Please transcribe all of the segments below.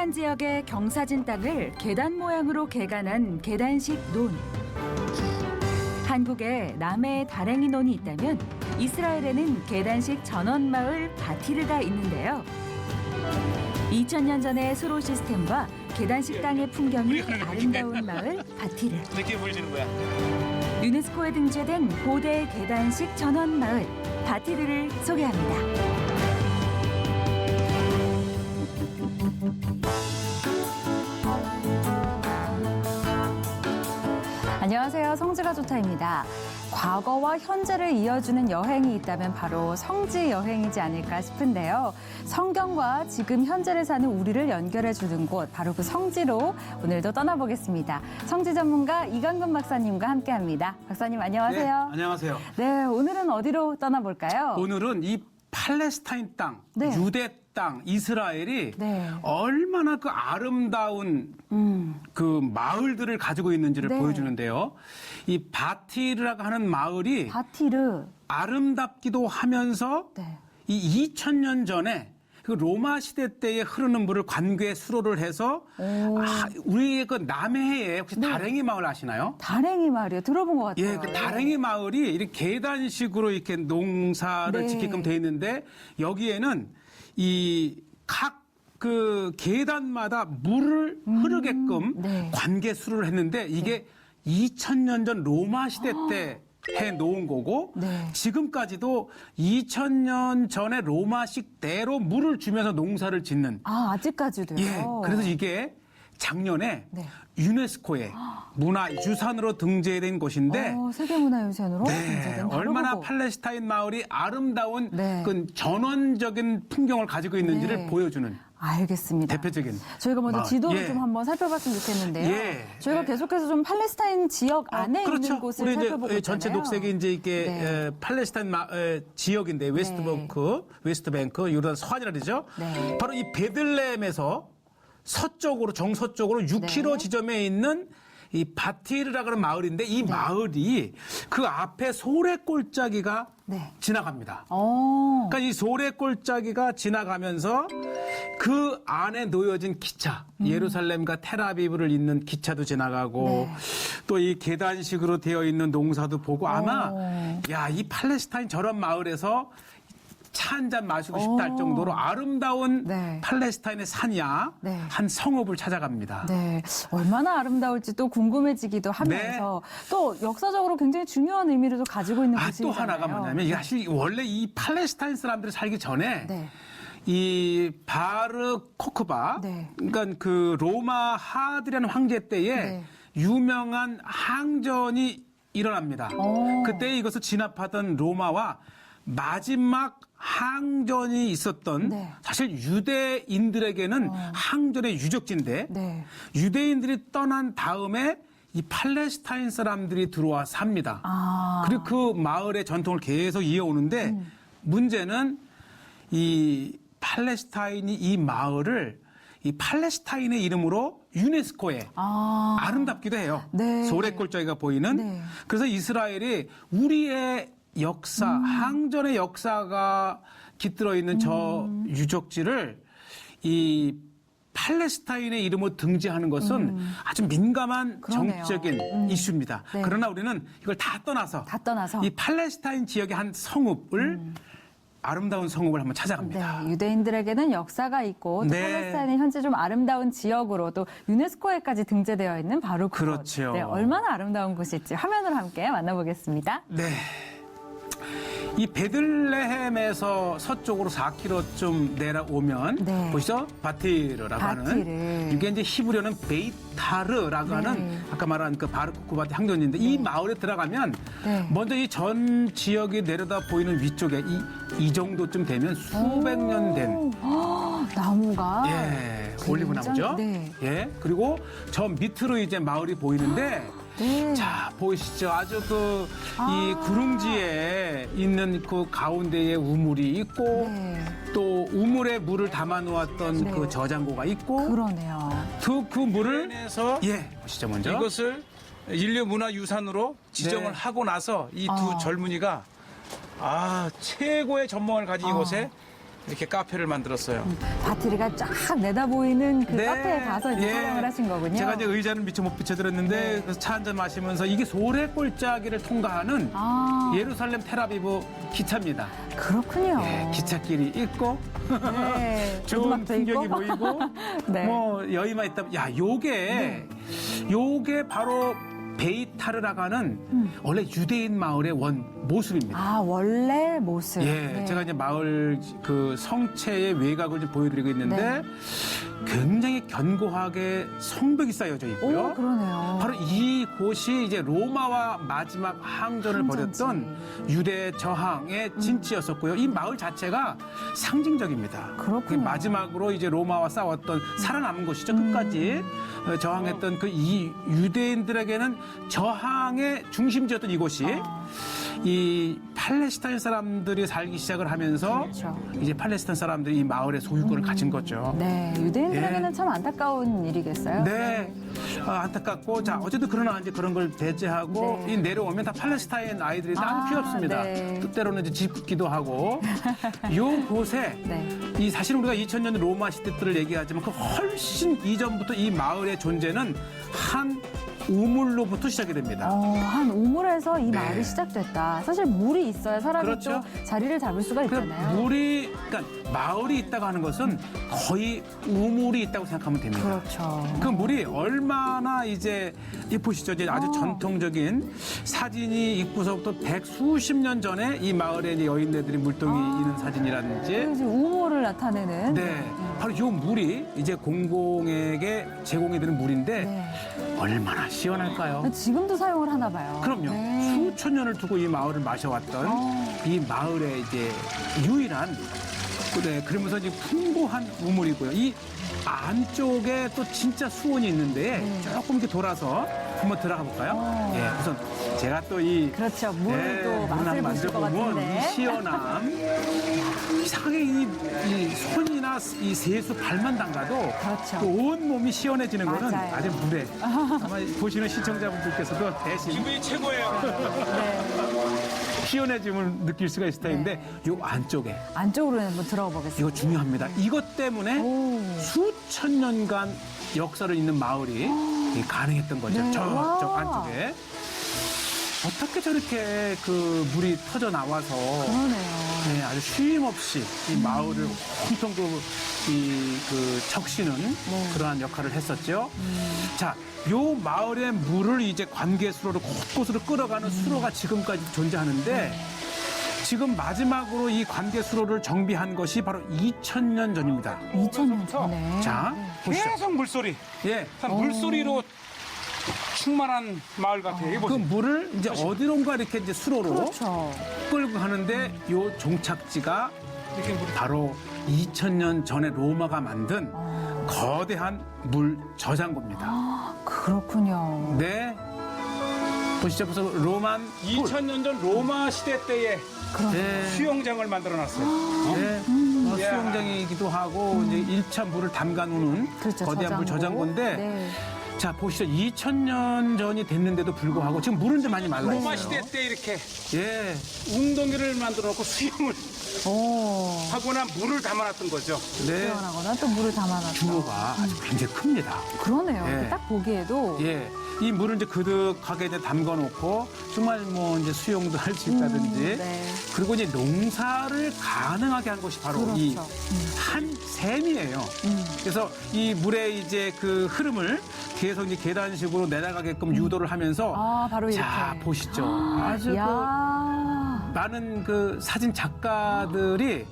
고란 지역의 경사진 땅을 계단 모양으로 개간한 계단식 논. 한국에 남해에 다랭이 논이 있다면 이스라엘에는 계단식 전원마을 바티르가 있는데요. 2000년 전의 수로 시스템과 계단식 땅의 풍경이 아름다운 마을 바티르. 느끼 보여지는 거야. 유네스코에 등재된 고대 계단식 전원마을 바티르를 소개합니다. 안녕하세요. 성지가 좋다입니다. 과거와 현재를 이어주는 여행이 있다면 바로 성지 여행이지 않을까 싶은데요. 성경과 지금 현재를 사는 우리를 연결해주는 곳, 바로 그 성지로 오늘도 떠나보겠습니다. 성지 전문가 이강근 박사님과 함께합니다. 박사님 안녕하세요. 네, 안녕하세요. 네, 오늘은 어디로 떠나볼까요? 오늘은 이 팔레스타인 땅, 네. 유대 땅, 이스라엘이 네. 얼마나 그 아름다운 그 마을들을 가지고 있는지를 네. 보여주는데요. 이 바티르라고 하는 마을이 바티르. 아름답기도 하면서 네. 이 2000년 전에 그 로마 시대 때에 흐르는 물을 관괴 수로를 해서 우리의 그 남해에 혹시 다랭이 마을 아시나요? 다랭이 마을이요. 들어본 것 같아요. 예, 그 다랭이 마을이 이렇게 계단식으로 이렇게 농사를 네. 짓게끔 돼 있는데 여기에는 이 각 그 계단마다 물을 흐르게끔 네. 관계수를 했는데 이게 2000년 전 로마 시대 때 해 놓은 거고 네. 지금까지도 2000년 전에 로마식대로 물을 주면서 농사를 짓는 아직까지도요? 예, 그래서 이게 작년에 네. 유네스코에 문화유산으로 등재된 곳인데 세계문화유산으로 네, 등재된 바로 얼마나 그곳. 팔레스타인 마을이 아름다운 네. 그 전원적인 풍경을 가지고 있는지를 네. 보여주는 알겠습니다. 대표적인 저희가 먼저 마을. 지도를 예. 좀 한번 살펴봤으면 좋겠는데요. 예. 저희가 계속해서 좀 팔레스타인 지역 안에 그렇죠. 있는 곳을 우리 살펴보고 이제 있잖아요. 전체 녹색이 이제 이게 네. 팔레스타인 지역인데 웨스트뱅크, 요르단 서안이라 그러죠. 네. 바로 이 베들레헴에서 서쪽으로 정서쪽으로 6km 네. 지점에 있는 이 바티르라고 하는 마을인데 이 마을이 그 앞에 소래골짜기가 네. 지나갑니다. 어. 그러니까 이 소래골짜기가 지나가면서 그 안에 놓여진 기차, 예루살렘과 텔아비브를 잇는 기차도 지나가고 네. 또 이 계단식으로 되어 있는 농사도 보고 아마 야, 이 팔레스타인 저런 마을에서 차 한 잔 마시고 싶다 할 정도로 아름다운 네. 팔레스타인의 산이야 네. 한 성읍을 찾아갑니다. 네, 얼마나 아름다울지 또 궁금해지기도 하면서 또 역사적으로 굉장히 중요한 의미를 또 가지고 있는 곳이잖아요. 또 하나가 뭐냐면 사실 원래 이 팔레스타인 사람들이 살기 전에 네. 이 바르 코크바, 네. 그러니까 그 로마 하드리안 황제 때에 네. 유명한 항전이 일어납니다. 그때 이것을 진압하던 로마와 마지막 항전이 있었던 네. 사실 유대인들에게는 항전의 유적지인데 네. 유대인들이 떠난 다음에 이 팔레스타인 사람들이 들어와 삽니다. 그리고 그 마을의 전통을 계속 이어오는데 문제는 이 팔레스타인이 이 마을을 이 팔레스타인의 이름으로 유네스코에 아름답기도 해요. 네. 소래골짜기가 보이는. 네. 그래서 이스라엘이 우리의 역사, 항전의 역사가 깃들어 있는 저 유적지를 이 팔레스타인의 이름으로 등재하는 것은 아주 민감한 그러네요. 정치적인 이슈입니다. 네. 그러나 우리는 이걸 다 떠나서 이 팔레스타인 지역의 한 성읍을 아름다운 성읍을 한번 찾아갑니다. 네, 유대인들에게는 역사가 있고 또 네. 팔레스타인이 현재 좀 아름다운 지역으로 또 유네스코에까지 등재되어 있는 바로 그곳. 그렇죠. 네, 얼마나 아름다운 곳일지 화면으로 함께 만나보겠습니다. 네. 이 베들레헴에서 서쪽으로 4km쯤 내려오면 네. 보시죠? 바티르라고 하는 이게 이제 히브리어는 베이타르라고 하는 아까 말한 그 바르코쿠바티 항전인데 이 마을에 들어가면 먼저 이 전 지역이 내려다 보이는 위쪽에 이 정도쯤 되면 수백 년 된 나무가 예, 올리브 나무죠. 네. 예. 그리고 저 밑으로 이제 마을이 보이는데 네. 자, 보이시죠? 아주 이 구릉지에 있는 그 가운데에 우물이 있고 또 우물에 물을 담아 놓았던 그 저장고가 있고 그러네요. 그 물을 내서 보시죠 먼저. 이것을 인류 문화유산으로 지정을 네. 하고 나서 이 두 젊은이가 최고의 전망을 가진 이곳에 이렇게 카페를 만들었어요. 바티리가 쫙 내다보이는 그 네. 카페에 가서 이제 예. 촬영을 하신 거군요. 제가 이제 의자는 미처 못 비춰드렸는데 네. 그래서 차 한잔 마시면서 이게 소래 골짜기를 통과하는 아, 예루살렘 텔아비브 기차입니다. 그렇군요. 예, 기찻길이 있고 네. 좋은 오두막도 풍경이 있고. 보이고 네. 뭐 여유만 있다면 야 요게 바로 베이타르라고 하는 원래 유대인 마을의 원 모습입니다. 아, 원래 모습. 예, 네. 제가 이제 마을 그 성체의 외곽을 좀 보여드리고 있는데 굉장히 견고하게 성벽이 쌓여져 있고요. 오, 그러네요. 바로 이곳이 이제 로마와 마지막 항전을 항전지. 벌였던 유대 저항의 진지였었고요. 이 마을 자체가 상징적입니다. 그렇군요. 마지막으로 이제 로마와 싸웠던 살아남은 곳이죠. 끝까지 저항했던 그 이 유대인들에게는 저항의 중심지였던 이곳이 이 팔레스타인 사람들이 살기 시작을 하면서 그렇죠. 이제 팔레스타인 사람들이 이 마을의 소유권을 가진 거죠. 네, 유대인들에게는 예. 참 안타까운 일이겠어요. 네. 안타깝고 자 어쨌든 그러나 이제 그런 걸 배제하고 네. 이 내려오면 다 팔레스타인 아이들이 아무 필요 없습니다. 네. 때로는 이제 집기도 하고 요 곳에 네. 이 사실 우리가 2000년 로마 시대 때를 얘기하지만 그 훨씬 이전부터 이 마을의 존재는 한 우물로부터 시작이 됩니다. 한 우물에서 이 네. 마을이 시작됐다. 사실 물이 있어야 사람이 그렇죠. 또 자리를 잡을 수가 있잖아요. 그러니까 마을이 있다고 하는 것은 거의 우물이 있다고 생각하면 됩니다. 그렇죠. 그 물이 얼마나 이제 이 보시죠. 이제 아주 전통적인 사진이 있고서부터 백수십 년 전에 이 마을에 이제 여인네들이 물동이 있는 사진이라든지 그래서 우물을 나타내는. 네. 바로 이 물이 이제 공공에게 제공이 되는 물인데 네. 얼마나 시원할까요? 지금도 사용을 하나 봐요. 그럼요. 네. 수천 년을 두고 이 마을을 마셔왔던 이 마을의 이제 유일한 네, 그러면서 이제 풍부한 우물이고요. 이 안쪽에 또 진짜 수온이 있는데 조금 이렇게 돌아서 한번 들어가 볼까요? 예, 우선 제가 또 이 그렇죠. 물을 또 문 맛을 한번 보실 것 만져보면 같은데. 이 시원함 이상하게 이 손이나 이 세수 발만 담가도 그렇죠. 또 온 몸이 시원해지는 거는 맞아요. 아주 물에 아마 보시는 시청자분들께서도 대신 기분이 최고예요. 시원해짐을 느낄 수가 있을 텐데 네. 요 안쪽에 안쪽으로 한번 들어가 보겠습니다. 이거 중요합니다. 이것 때문에 오. 수천 년간 역사를 잇는 마을이 가능했던 거죠. 네. 저쪽 와. 안쪽에. 어떻게 저렇게 그 물이 터져 나와서 그러네요. 네, 아주 쉼 없이 이 마을을 엄청 적시는 그러한 역할을 했었죠. 자, 요 마을의 물을 이제 관계수로로 곳곳으로 끌어가는 수로가 지금까지 존재하는데 지금 마지막으로 이 관계수로를 정비한 것이 바로 2000년 전입니다. 2000년 전에. 자, 보시죠. 계속 물소리. 예. 참 물소리로 충만한 마을 같아요. 이거 그 보세요. 물을 이제 어디론가 이렇게 이제 수로로 그렇죠. 끌고 가는데 요 종착지가 이렇게 바로 2000년 전에 로마가 만든 거대한 물 저장고입니다. 그렇군요. 네. 보시죠. 그래서 로만 2000년 전 로마 시대 때에 네. 수영장을 만들어 놨어요. 네. 수영장이기도 하고 이제 1차 물을 담가 놓는 그렇죠. 거대한 물 저장고인데 네. 자, 보시죠. 2000년 전이 됐는데도 불구하고 지금 물은 좀 많이 말라 로마 있어요. 시대 때 이렇게 예. 웅덩이를 만들어 놓고 수영을 오. 하거나 물을 담아놨던 거죠. 네. 태어나거나 또 물을 담아놨다. 규모가 아주 굉장히 큽니다. 그러네요. 예. 딱 보기에도. 예. 이 물을 이제 그득하게 이제 담가 놓고 정말 뭐 이제 수영도 할 수 있다든지 네. 그리고 이제 농사를 가능하게 한 것이 바로 이 그렇죠. 한 샘이에요. 그래서 이 물의 이제 그 흐름을 계속 이제 계단식으로 내려가게끔 유도를 하면서 아, 바로 이렇게. 자, 보시죠. 아주 그 야. 많은 그 사진 작가들이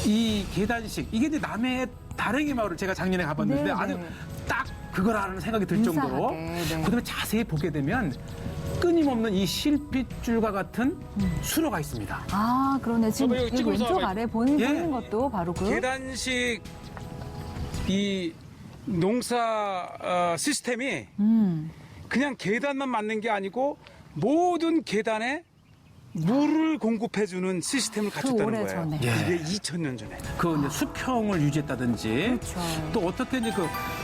이 계단식 이게 이제 남해의 다랭이 마을을 제가 작년에 가봤는데 네, 아주 네. 딱 그거라는 생각이 들 정도로 유사하게, 네. 그다음에 자세히 보게 되면 끊임없는 이 실핏줄과 같은 수로가 있습니다. 아, 그러네. 지금 저도 여기 이 찍어서 왼쪽 아래 보는 예. 것도 바로 그. 계단식 이 농사 시스템이 음. 그냥 계단만 맞는 게 아니고 모든 계단에 물을 공급해주는 시스템을 갖췄다는 거예요. 오래전에. 이게 2000년 전에. 그 이제 수평을 유지했다든지 그렇죠. 또 어떻게 이제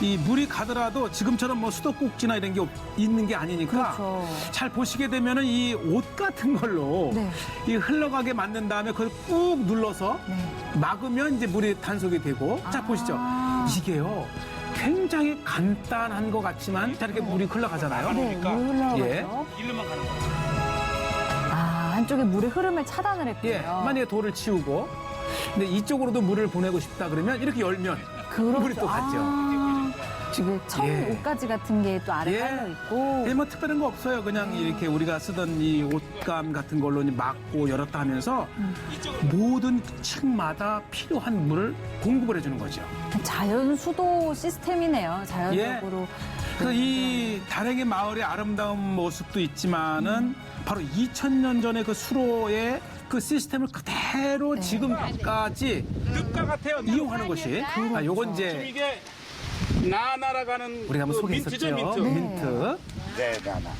이 물이 가더라도 지금처럼 뭐 수도꼭지나 이런 게 있는 게 아니니까 그렇죠. 잘 보시게 되면은 이 옷 같은 걸로 네. 이 흘러가게 만든 다음에 그걸 꾹 눌러서 네. 막으면 이제 물이 단속이 되고 자 보시죠. 이게요. 굉장히 간단한 것 같지만 자 이렇게 물이 흘러가잖아요. 네, 물 흘러가죠. 예. 일로만 가는 거예요. 한쪽에 물의 흐름을 차단을 했고요. 예, 만약에 돌을 치우고 근데 이쪽으로도 물을 보내고 싶다 그러면 이렇게 열면 물이 또 갔죠. 지금 청 예. 옷가지 같은 게 또 아래 예. 깔려 있고. 뭐 특별한 거 없어요. 그냥 이렇게 우리가 쓰던 이 옷감 같은 걸로 막고 열었다 하면서 모든 층마다 필요한 물을 공급을 해주는 거죠. 자연 수도 시스템이네요. 자연적으로. 예. 그래서 이 다랭이 마을의 아름다운 모습도 있지만은 바로 2000년 전에 그 수로의 그 시스템을 그대로 지금까지 늪가 같아요. 이용하는 것이 요건 지금 이제 이게 날아가는 우리가 한번 그 민트죠, 소개했었죠. 민트. 민트. 네, 나나.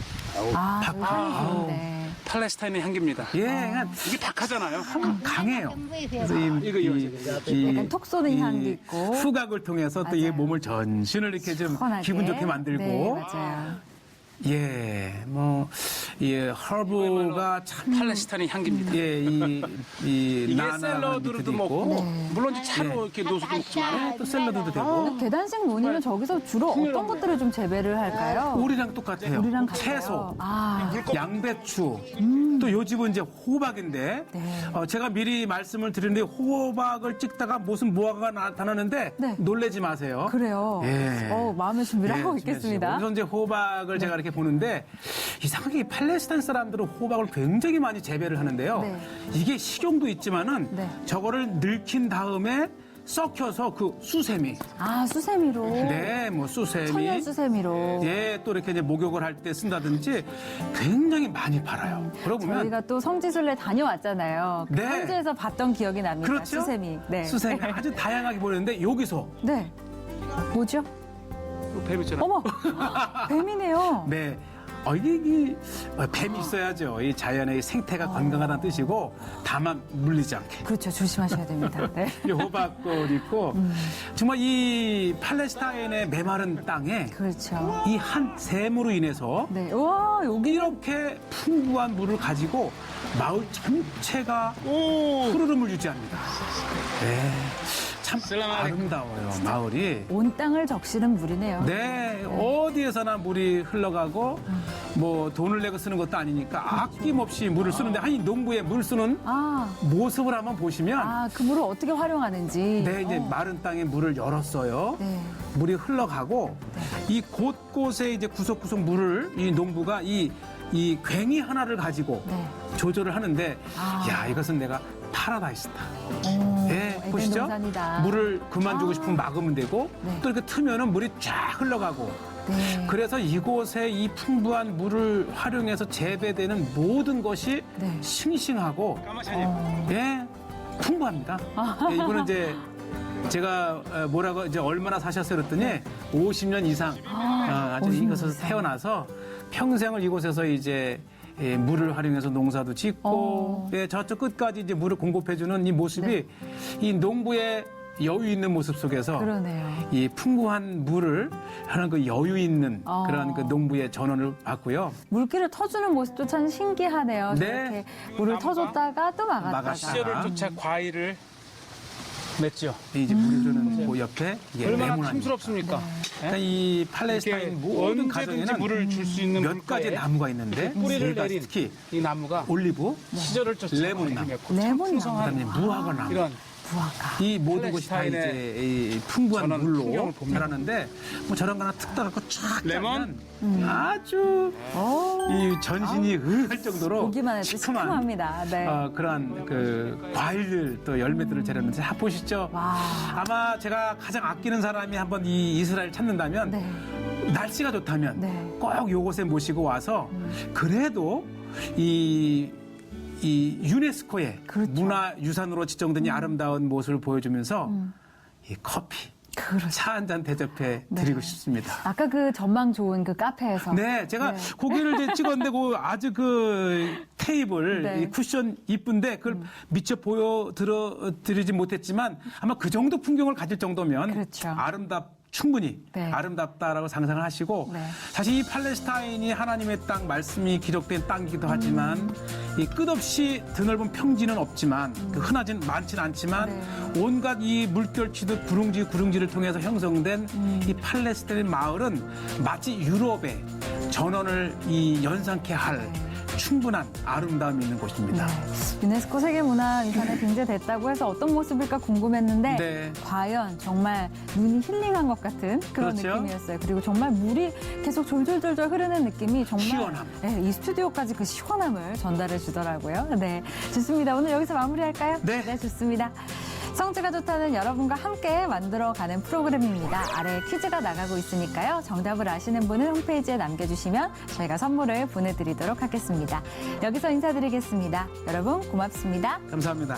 네. 팔레스타인의 향기입니다. 예, 그냥 이게 박하잖아요. 강해요. 그래서 약간 톡 쏘는 향도 있고. 후각을 통해서 또 이 맞아요. 몸을 전신을 이렇게 좀 시원하게. 기분 좋게 만들고. 네, 맞아요. 예, 뭐, 예, 허브가 참. 팔레스타인의 향기입니다. 예, 이 이게 나나라는 샐러드로도 밑에도 먹고 있고. 물론 이제 차로 이렇게 놓수도 먹지만 또 샐러드도 되고. 계단식 논이면 저기서 주로 어떤 것들을 좀 재배를 할까요? 우리랑 똑같아요. 우리랑 같아요. 채소, 양배추, 또 요즘은 이제 호박인데, 네. 제가 미리 말씀을 드리는데 호박을 찍다가 무슨 무화과가 나타나는데 네. 놀라지 마세요. 그래요. 예. 마음의 준비를 하고 예, 있겠습니다. 그래서 이제 호박을 제가 이렇게 보는데 이상하게 이 팔레스타인 사람들은 호박을 굉장히 많이 재배를 하는데요. 네. 이게 식용도 있지만은 네. 저거를 늙힌 다음에 썩혀서 그 수세미, 수세미로. 네, 뭐 수세미, 천연 수세미로. 예, 또 이렇게 이제 목욕을 할 때 쓴다든지 굉장히 많이 팔아요. 그러고 보면 저희가 또 성지순례 다녀왔잖아요. 그 네. 성지에서 봤던 기억이 납니다. 그렇죠? 수세미. 네. 수세미 아주 다양하게 보이는데 여기서 네. 뭐죠? 뱀 있잖아요. 어머! 뱀이네요. 네. 이게 뱀이 있어야죠. 이 자연의 생태가 건강하다는 뜻이고 다만 물리지 않게. 그렇죠. 조심하셔야 됩니다. 네. 이 호박꽃 있고 정말 이 팔레스타인의 메마른 땅에 그렇죠. 이 한 샘으로 인해서 네. 와, 여기 이렇게 풍부한 물을 가지고 마을 전체가 푸르름을 유지합니다. 네. 참 아름다워요, 마을이. 온 땅을 적시는 물이네요. 네, 어디에서나 물이 흘러가고 뭐 돈을 내고 쓰는 것도 아니니까 아낌없이 물을 쓰는데 이 농부에 물 쓰는 모습을 한번 보시면 그 물을 어떻게 활용하는지. 네, 이제 마른 땅에 물을 열었어요. 네. 물이 흘러가고 이 곳곳에 이제 구석구석 물을 이 농부가 이 괭이 하나를 가지고 네. 조절을 하는데 야, 이것은 내가 파라다이스다. 네, 에덴 보시죠? 동산이다. 물을 그만 주고 싶으면 막으면 되고 네. 또 이렇게 트면은 물이 쫙 흘러가고 네. 그래서 이곳에 이 풍부한 물을 활용해서 재배되는 모든 것이 네. 싱싱하고 까마샤님. 예, 풍부합니다. 예, 이거는 이제 제가 뭐라고 이제 얼마나 사셨어요 그랬더니 50년 이상 아주 50년 이곳에서 이상. 태어나서 평생을 이곳에서 이제 물을 활용해서 농사도 짓고 저쪽 끝까지 이제 물을 공급해주는 이 모습이 이 농부의 여유 있는 모습 속에서 그러네요. 이 풍부한 물을 하는 그 여유 있는 그런 그 농부의 전원을 받고요. 물길을 터주는 모습도 참 신기하네요. 네. 저렇게 물을 터줬다가 또 막았다가. 막았다가. 시절을 쫓아 과일을 맺죠. 이제 물을 주는 그 옆에 이게 얼마나 레몬 아닙니까? 탐스럽습니까? 그러니까 이 팔레스타인 이렇게 모든 언제든지 가정에는 물을 줄 수 있는 몇 가지 물가에 나무가 있는데 뿌리를 세 가지 내린 특히 이 나무가 올리브, 시절을 쫓아 레몬나무. 과일을 맺고 레몬나무. 풍성한 그다음에 무화과 나무. 이런 무화과. 이 모든 것이 다 팔레스타인의 이제 이 풍부한 저는 물로 풍경을 봅니다. 자라는데 뭐 저런 거 하나 툭 따갖고 쫙 레몬? 짜면 아주 이 전신이 의할 정도로 보기만 해도 시큼한 시큼합니다. 네. 그러한 그 과일들 또 열매들을 재렸는데 다 보시죠. 와. 아마 제가 가장 아끼는 사람이 한번 이 이스라엘 찾는다면 네. 날씨가 좋다면 네. 꼭 요곳에 모시고 와서 그래도 이 유네스코의 그렇죠. 문화유산으로 지정된 이 아름다운 모습을 보여주면서 이 커피, 그렇죠. 차 한 잔 대접해 드리고 싶습니다. 아까 그 전망 좋은 그 카페에서. 네, 제가 고기를 이제 찍었는데 그 아주 그 테이블 네. 이 쿠션 이쁜데 그걸 미처 보여드리지 못했지만 아마 그 정도 풍경을 가질 정도면 그렇죠. 충분히 네. 아름답다라고 상상을 하시고 네. 사실 이 팔레스타인이 하나님의 땅 말씀이 기록된 땅이기도 하지만 이 끝없이 드넓은 평지는 없지만 그 흔하진 많지는 않지만 네. 온갖 이 물결치듯 구릉지를 통해서 형성된 이 팔레스타인 마을은 마치 유럽의 전원을 이 연상케 할 충분한 아름다움이 있는 곳입니다. 네. 유네스코 세계문화유산에 등재됐다고 해서 어떤 모습일까 궁금했는데 네. 과연 정말 눈이 힐링한 것 같은 그런 그렇죠. 느낌이었어요. 그리고 정말 물이 계속 졸졸졸졸 흐르는 느낌이 정말 시원함. 네, 이 스튜디오까지 그 시원함을 전달해 주더라고요. 네, 좋습니다. 오늘 여기서 마무리할까요? 네. 좋습니다. 성지가 좋다는 여러분과 함께 만들어가는 프로그램입니다. 아래 퀴즈가 나가고 있으니까요. 정답을 아시는 분은 홈페이지에 남겨주시면 저희가 선물을 보내드리도록 하겠습니다. 여기서 인사드리겠습니다. 여러분 고맙습니다. 감사합니다.